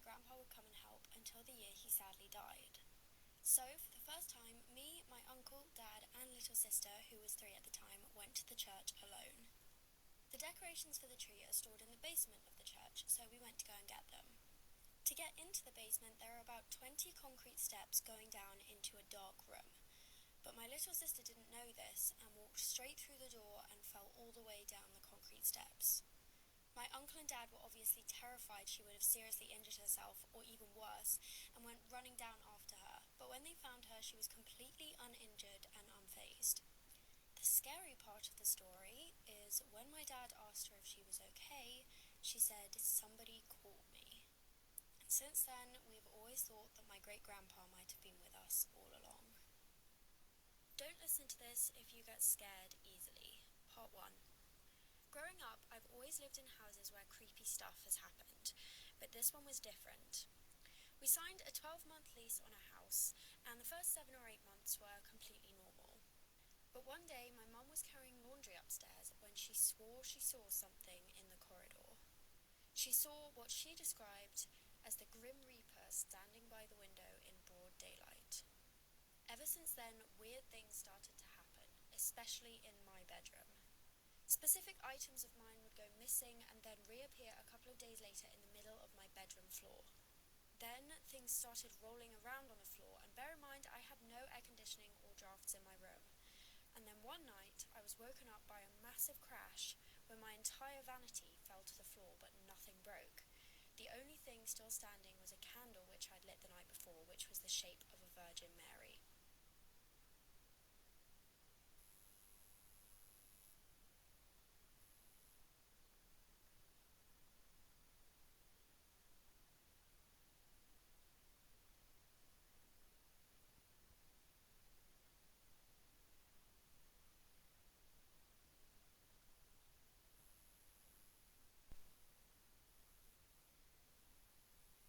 grandpa would come and help until the year he sadly died. So, for the first time, me, my uncle, dad, and little sister, who was 3 at the time, went to the church alone. The decorations for the tree are stored in the basement of the church, so we went to go and get them. To get into the basement, there are about 20 concrete steps going down into a dark room. But my little sister didn't know this and walked straight through the door and fell all the way down the concrete steps. My uncle and dad were obviously terrified she would have seriously injured herself, or even worse, and went running down after her, but when they found her, she was completely uninjured and unfazed. The scary part of the story is when my dad asked her if she was okay, she said, "Somebody called me." And since then, we've always thought that my great-grandpa might have been with us all along. Don't listen to this if you get scared easily. Part 1. Growing up, I've always lived in houses where creepy stuff has happened, but this one was different. We signed a 12-month lease on a house, and the first 7 or 8 months were completely normal. But one day, my mum was carrying laundry upstairs when she swore she saw something in the corridor. She saw what she described as the Grim Reaper standing by the window in broad daylight. Ever since then, weird things started to happen, especially in my bedroom. Specific items of mine would go missing and then reappear a couple of days later in the middle of my bedroom floor. Then things started rolling around on the floor, and bear in mind I had no air conditioning or drafts in my room. And then one night I was woken up by a massive crash where my entire vanity fell to the floor but nothing broke. The only thing still standing was a candle which I'd lit the night before, which was the shape of a Virgin Mary.